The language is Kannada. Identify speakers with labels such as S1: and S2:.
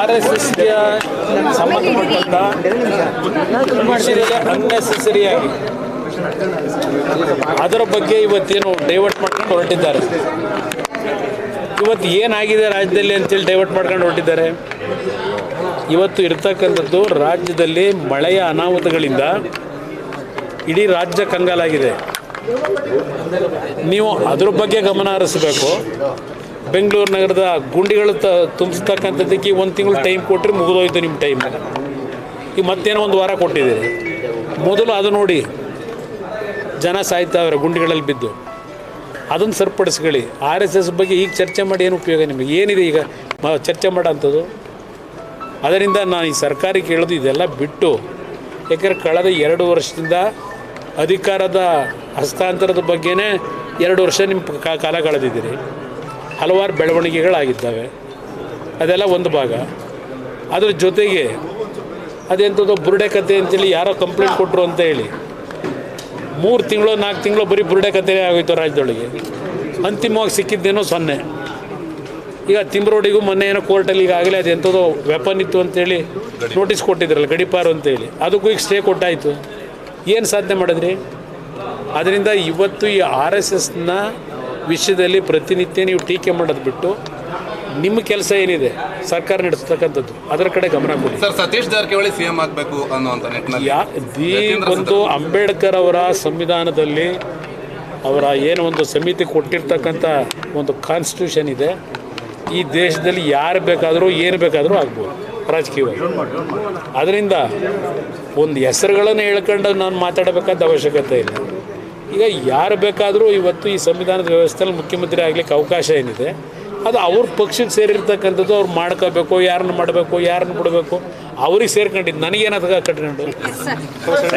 S1: RSSಗೆ ಸಂಬಂಧಪಟ್ಟಂಥ ವಿಷಯದಲ್ಲಿ ಅನ್ನೆಸೆಸರಿಯಾಗಿ ಅದರ ಬಗ್ಗೆ ಇವತ್ತೇನು ಡೈವರ್ಟ್ ಮಾಡ್ಕೊಂಡು ಹೊರಟಿದ್ದಾರೆ. ಇವತ್ತು ಏನಾಗಿದೆ ರಾಜ್ಯದಲ್ಲಿ ಅಂತೇಳಿ ಡೈವರ್ಟ್ ಮಾಡ್ಕೊಂಡು ಹೊರಟಿದ್ದಾರೆ. ಇವತ್ತು ಇರ್ತಕ್ಕಂಥದ್ದು ರಾಜ್ಯದಲ್ಲಿ ಮಳೆಯ ಅನಾಹುತಗಳಿಂದ ಇಡೀ ರಾಜ್ಯ ಕಂಗಾಲಾಗಿದೆ. ನೀವು ಅದ್ರ ಬಗ್ಗೆ ಗಮನ ಹರಿಸಬೇಕು. ಬೆಂಗಳೂರು ನಗರದ ಗುಂಡಿಗಳು ತುಂಬಿಸ್ತಕ್ಕಂಥದ್ದಕ್ಕೆ 1 ತಿಂಗಳು ಟೈಮ್ ಕೊಟ್ಟರೆ ಮುಗಿದೋಯ್ತು ನಿಮ್ಮ ಟೈಮ್. ಈಗ ಮತ್ತೇನೋ 1 ವಾರ ಕೊಟ್ಟಿದ್ದೀರಿ. ಮೊದಲು ಅದು ನೋಡಿ, ಜನ ಸಾಯ್ತಾವ್ರೆ ಗುಂಡಿಗಳಲ್ಲಿ ಬಿದ್ದು. ಅದನ್ನು ಸರಿಪಡಿಸ್ಕೊಳ್ಳಿ. RSS ಬಗ್ಗೆ ಈಗ ಚರ್ಚೆ ಮಾಡಿ ಏನು ಉಪಯೋಗ ನಿಮಗೆ? ಏನಿದೆ ಈಗ ಚರ್ಚೆ ಮಾಡೋ ಅಂಥದ್ದು? ಅದರಿಂದ ನಾನು ಈ ಸರ್ಕಾರಕ್ಕೆ ಹೇಳೋದು ಇದೆಲ್ಲ ಬಿಟ್ಟು, ಯಾಕೆಂದರೆ ಕಳೆದ 2 ವರ್ಷದಿಂದ ಅಧಿಕಾರದ ಹಸ್ತಾಂತರದ ಬಗ್ಗೆನೇ 2 ವರ್ಷ ನಿಮ್ಮ ಕಾಲ ಕಳೆದಿದ್ದೀರಿ. ಹಲವಾರು ಬೆಳವಣಿಗೆಗಳಾಗಿದ್ದಾವೆ. ಅದೆಲ್ಲ ಒಂದು ಭಾಗ. ಅದ್ರ ಜೊತೆಗೆ ಅದೆಂಥದ್ದು ಬುರುಡೆ ಕತೆ ಅಂತೇಳಿ ಯಾರೋ ಕಂಪ್ಲೇಂಟ್ ಕೊಟ್ಟರು ಅಂತ ಹೇಳಿ 3 ತಿಂಗಳು 4 ತಿಂಗಳು ಬರೀ ಬುರುಡೆ ಕತೆನೇ ಆಗೋಯ್ತು ರಾಜ್ಯದೊಳಗೆ. ಅಂತಿಮವಾಗಿ ಸಿಕ್ಕಿದ್ದೇನೋ 0. ಈಗ ತಿಮ್ರೋಡಿಗೂ ಮೊನ್ನೆ ಏನೋ ಕೋರ್ಟಲ್ಲಿ ಈಗಾಗಲೇ ಅದು ಎಂಥದೋ ವೆಪನ್ ಇತ್ತು ಅಂತೇಳಿ ನೋಟಿಸ್ ಕೊಟ್ಟಿದ್ರಲ್ಲ, ಗಡಿಪಾರು ಅಂತೇಳಿ, ಅದಕ್ಕೂ ಈಗ ಸ್ಟೇ ಕೊಟ್ಟಾಯಿತು. ಏನು ಸಾಧನೆ ಮಾಡಿದ್ರಿ? ಅದರಿಂದ ಇವತ್ತು ಈ RSSನ ವಿಷಯದಲ್ಲಿ ಪ್ರತಿನಿತ್ಯ ನೀವು ಟೀಕೆ ಮಾಡೋದು ಬಿಟ್ಟು ನಿಮ್ಮ ಕೆಲಸ ಏನಿದೆ ಸರ್ಕಾರ ನಡೆಸ್ತಕ್ಕಂಥದ್ದು ಅದರ ಕಡೆ ಗಮನ ಕೊಡಿ.
S2: ಸರ್, ಸತೀಶ್ ಜಾರಕಿಹೊಳಿ CM ಆಗಬೇಕು ಅನ್ನುವಂಥ ನಿಟ್ಟಿನಲ್ಲಿ
S1: ಒಂದು ಅಂಬೇಡ್ಕರ್ ಅವರ ಸಂವಿಧಾನದಲ್ಲಿ ಅವರ ಏನು ಒಂದು ಸಮಿತಿ ಕೊಟ್ಟಿರ್ತಕ್ಕಂಥ ಒಂದು ಕಾನ್ಸ್ಟಿಟ್ಯೂಷನ್ ಇದೆ. ಈ ದೇಶದಲ್ಲಿ ಯಾರು ಬೇಕಾದರೂ ಏನು ಬೇಕಾದರೂ ಆಗ್ಬೋದು ರಾಜಕೀಯವಾಗಿ. ಅದರಿಂದ ಒಂದು ಹೆಸರುಗಳನ್ನು ಹೇಳ್ಕೊಂಡು ನಾನು ಮಾತಾಡಬೇಕಾದ ಅವಶ್ಯಕತೆ ಇಲ್ಲ. ಈಗ ಯಾರು ಬೇಕಾದರೂ ಇವತ್ತು ಈ ಸಂವಿಧಾನದ ವ್ಯವಸ್ಥೆಯಲ್ಲಿ ಮುಖ್ಯಮಂತ್ರಿ ಆಗಲಿಕ್ಕೆ ಅವಕಾಶ ಏನಿದೆ ಅದು ಅವ್ರ ಪಕ್ಷಕ್ಕೆ ಸೇರಿರ್ತಕ್ಕಂಥದ್ದು. ಅವ್ರು ಮಾಡ್ಕೋಬೇಕು, ಯಾರನ್ನು ಮಾಡಬೇಕು, ಯಾರನ್ನು ಬಿಡಬೇಕು, ಅವ್ರಿಗೆ ಸೇರ್ಕೊಂಡಿದ್ದು. ನನಗೇನಾದ ಕಟ್ಕೊಂಡು